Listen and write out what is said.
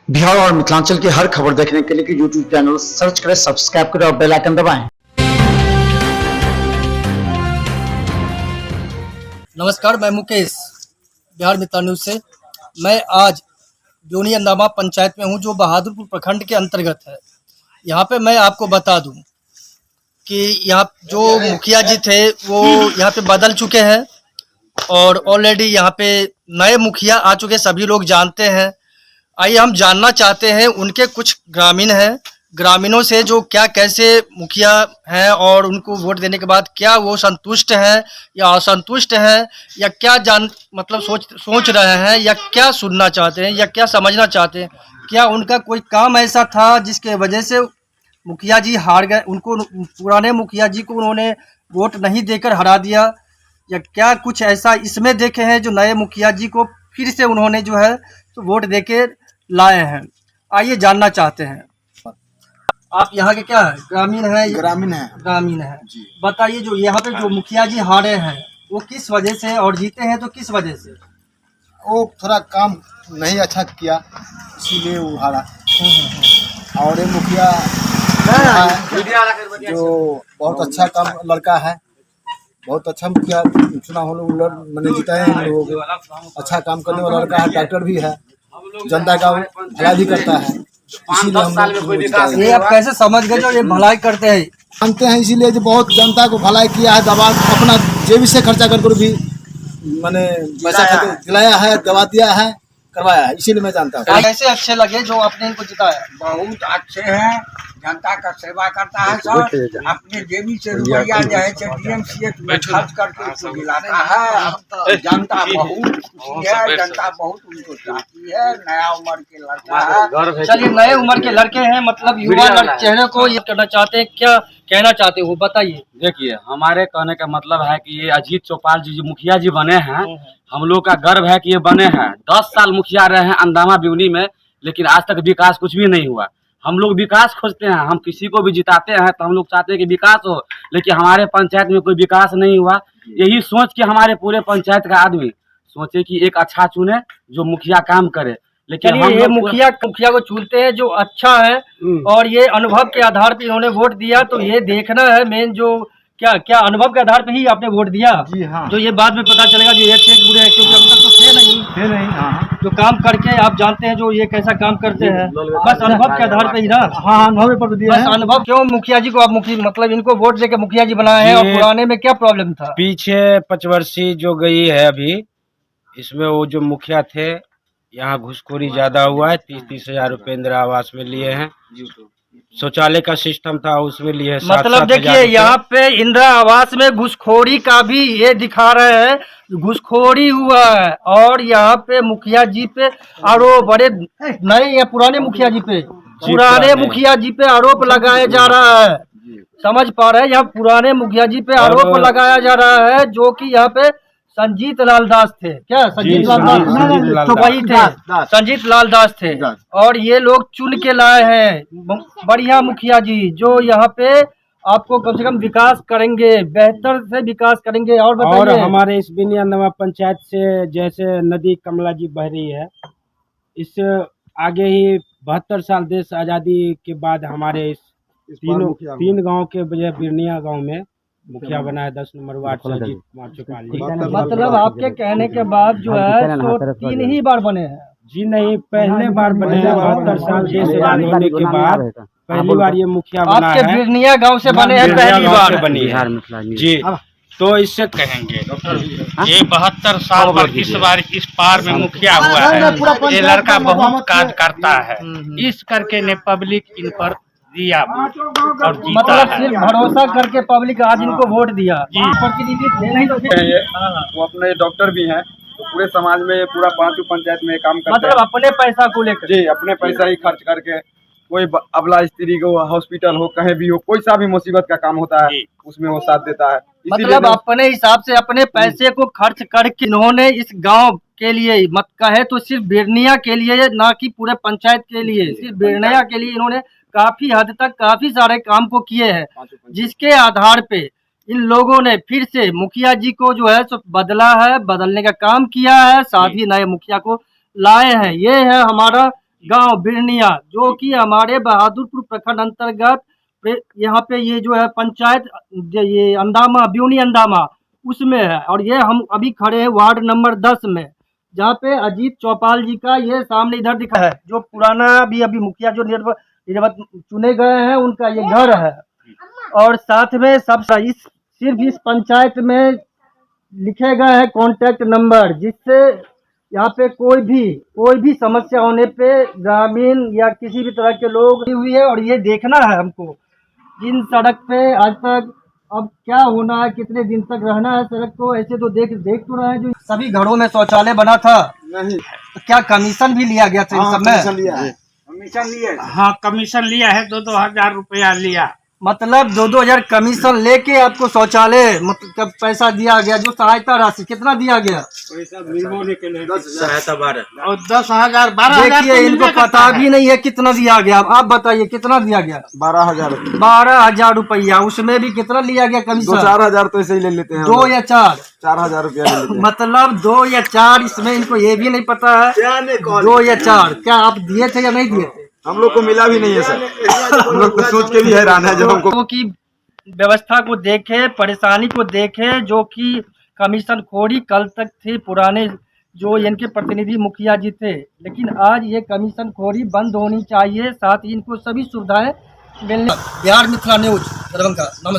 बिहार और मिथिलांचल की हर खबर देखने के लिए यूट्यूब चैनल सर्च करें, सब्सक्राइब करें और बेल आइकन दबाएं। नमस्कार, मैं मुकेश बिहार मित्र न्यूज से। मैं आज ब्यूनी अंदामा पंचायत में हूं, जो बहादुरपुर प्रखंड के अंतर्गत है। यहां पे मैं आपको बता दूं कि यहाँ जो मुखिया जी थे वो यहाँ पे बदल चुके हैं और ऑलरेडी यहाँ पे नए मुखिया आ चुके, सभी लोग जानते हैं। आइए हम जानना चाहते हैं, उनके कुछ ग्रामीण हैं, ग्रामीणों से जो क्या कैसे मुखिया हैं और उनको वोट देने के बाद क्या वो संतुष्ट हैं या असंतुष्ट हैं, या क्या मतलब सोच रहे हैं, या क्या सुनना चाहते हैं, या क्या समझना चाहते हैं। क्या उनका कोई काम ऐसा था जिसके वजह से मुखिया जी हार गए, उनको पुराने मुखिया जी को उन्होंने वोट नहीं देकर हरा दिया, या क्या कुछ ऐसा इसमें देखे हैं जो नए मुखिया जी को फिर से उन्होंने जो है तो वोट देके लाए हैं। आइए जानना चाहते हैं। आप यहाँ के क्या है, ग्रामीण है? ग्रामीण है। बताइए, जो यहाँ पे जो मुखिया जी हारे हैं वो किस वजह से, और जीते हैं तो किस वजह से? वो थोड़ा काम नहीं अच्छा किया, इसीलिए वो हारा। और ये मुखिया जो बहुत अच्छा काम लड़का है, बहुत अच्छा मुखिया चुना हम लोग मैंने जिताए हैं। लोगों को अच्छा काम करने वाला लड़का है, डॉक्टर भी है, जनता का भलाई भी करता है, इसीलिए हम लोग। ये आप कैसे समझ गए जो ये भलाई करते हैं? जानते हैं, इसीलिए जो बहुत जनता को भलाई किया है, दवा अपना जेब से खर्चा कर भी मैंने पैसा दिलाया है, दवा दिया है, करवाया है, इसीलिए मैं जानता हूँ। कैसे अच्छे लगे जो आपने इनको जिताया? बहुत अच्छे हैं, जनता का सेवा करता है सर। अपने जेबी से रुपया जो है DMCH में खर्च करके उसको दिलाता है। जनता बहुत खुशी है, जनता बहुत उनको चाहती है। नया उम्र के लड़का है। चलिए, नए उम्र के लड़के हैं, मतलब युवा चेहरे को ये करना चाहते हैं, क्या कहना चाहते हो बताइए। देखिए, हमारे कहने का मतलब है कि ये अजीत चौपाल जी जो मुखिया जी बने हैं, हम लोग का गर्व है कि ये बने हैं। 10 साल मुखिया रहे हैं अंदामा ब्यूनी में, लेकिन आज तक विकास कुछ भी नहीं हुआ। हम लोग विकास खोजते हैं, हम किसी को भी जिताते हैं तो हम लोग चाहते हैं कि विकास हो, लेकिन हमारे पंचायत में कोई विकास नहीं हुआ। यही सोच के हमारे पूरे पंचायत का आदमी सोचे कि एक अच्छा चुने जो मुखिया काम करे। लेकिन हम ये मुखिया को चुनते हैं जो अच्छा है, और ये अनुभव के आधार पर इन्होंने वोट दिया, तो ये देखना है मेन जो क्या अनुभव के आधार पे ही आपने वोट दिया। जी हाँ। जो ये बाद में पता चलेगा जो अच्छे बुरे हैं, क्योंकि अब तक तो थे नहीं। हाँ। जो काम करके आप जानते हैं जो ये कैसा काम करते हैं, बस अनुभव के आधार पे ही ना। हाँ, अनुभव पर दिया है। अनुभव क्यों मुखिया जी को आप मतलब इनको वोट देके मुखिया जी बनाए हैं, और पुराने में क्या प्रॉब्लम था? पीछे 5 वर्षीय जो गई है अभी, इसमें वो जो मुखिया थे, यहाँ घुसखोरी ज्यादा हुआ है। 30-30 हजार रुपए इंदिरा आवास में लिए हैं। शौचालय का सिस्टम था उसमें लिए। मतलब देखिए, यहाँ पे इंदिरा आवास में घुसखोरी का भी ये दिखा रहे हैं, घुसखोरी हुआ है। और यहाँ पे मुखिया जी पे आरोप, बड़े नए या पुराने मुखिया जी पे, पुराने मुखिया जी पे आरोप लगाया जा रहा है। समझ पा रहे हैं, यहाँ पुराने मुखिया जी पे आरोप लगाया जा रहा है, जो कि यहाँ पे संजीत लाल दास थे। क्या संजीत लाल दास? तो वही थे, संजीत लाल दास थे। और ये लोग चुन के लाए हैं बढ़िया मुखिया जी, जो यहाँ पे आपको कम से कम विकास करेंगे, बेहतर से विकास करेंगे। और बताइए। और हमारे इस ब्यूनी अंदामा पंचायत से जैसे नदी कमला जी बह रही है, इससे आगे ही 72 साल देश आजादी के बाद हमारे इस तीन गांव के बजाय बिरनिया गांव में मुखिया बना है 10 नंबर वार्ड से अजीत कुमार चौपाल जी। मतलब आपके कहने के बाद जो है तो 3 ही बार बने हैं? जी नहीं, पहले बार बने हैं। 72 साल देश आजाद होने के बाद पहली बार ये मुखिया बना है। आपके बिरनिया गांव से बने हैं, पहली बार बनी है जी। तो इससे कहेंगे ये 72 साल पर इस बार इस पार में मुखिया हुआ है। ये लड़का बहुत कार्य करता है, इस करके ने पब्लिक इन पर दिया और जीता मतलब है। सिर्फ भरोसा करके पब्लिक आज इनको वोट दिया। प्रतिनिधि थे नहीं तो वो अपने डॉक्टर भी हैं, तो पूरे समाज में पूरा 5 पंचायत में काम करते मतलब अपने पैसा को लेकर। जी, अपने पैसा ही खर्च करके कोई अबला स्त्री को हॉस्पिटल हो, कहीं भी हो, कोई सा भी मुसीबत का काम होता है उसमें वो साथ देता है। मतलब अपने हिसाब से अपने पैसे को खर्च करके इन्होंने इस गांव के लिए, मत कहे तो सिर्फ बिरनिया के लिए, ना कि पूरे पंचायत के लिए, सिर्फ बिरनिया के लिए इन्होंने काफी हद तक काफी सारे काम को किए हैं, जिसके आधार पे इन लोगों ने फिर से मुखिया जी को जो है सो बदला है, बदलने का काम किया है, साथ ही नए मुखिया को लाए हैं। ये है हमारा गांव बिरनिया, जो कि हमारे बहादुरपुर प्रखंड अंतर्गत यहाँ पे ये जो है पंचायत ये अंदामा ब्यूनी अंदामा उसमें है। और ये हम अभी खड़े हैं वार्ड नंबर 10 में, जहाँ पे अजीत चौपाल जी का ये सामने इधर दिखा है, जो पुराना अभी मुखिया जो निर्वाचित चुने गए हैं उनका ये घर है। और साथ में सब सिर्फ इस पंचायत में लिखे गए हैं कॉन्टैक्ट नंबर, जिससे यहाँ पे कोई भी समस्या होने पे ग्रामीण या किसी भी तरह के लोग हुई है। और ये देखना है हमको इन सड़क पे आज तक अब क्या होना है, कितने दिन तक रहना है सड़क को। ऐसे तो देख तो रहे हैं जो सभी घरों में शौचालय बना था, नहीं तो क्या कमीशन भी लिया गया था इन सब कमीशन में? लिया है। कमीशन लिए हाँ कमीशन लिया है, 2-2 हजार रुपया लिया। मतलब 2-2 हजार कमीशन लेके आपको शौचालय मतलब पैसा दिया गया, जो सहायता राशि कितना दिया गया? और 10,000 12,000 देखिए इनको पता भी नहीं है कितना दिया गया। आप बताइए कितना दिया गया? 12,000 12,000 रुपया। उसमें भी कितना लिया गया कमीशन? 2-4 तो ऐसे ही ले लेते हैं। 2 या 4? 4,000 रुपया ले लेते हैं। मतलब 2 या 4, इसमें इनको ये भी नहीं पता है 2 या 4 क्या आप दिए थे या नहीं दिए थे? हम लोग को मिला भी नहीं है सर। हम लोग तो सोच के भी हैरान है जब हमको की व्यवस्था को देखे, परेशानी को देखे, जो कि कमीशन खोरी कल तक थी पुराने जो इनके प्रतिनिधि मुखिया जी थे, लेकिन आज ये कमीशन खोरी बंद होनी चाहिए, साथ ही इनको सभी सुविधाएं मिलने। बिहार मिथिला न्यूज दरभंगा, नमस्कार।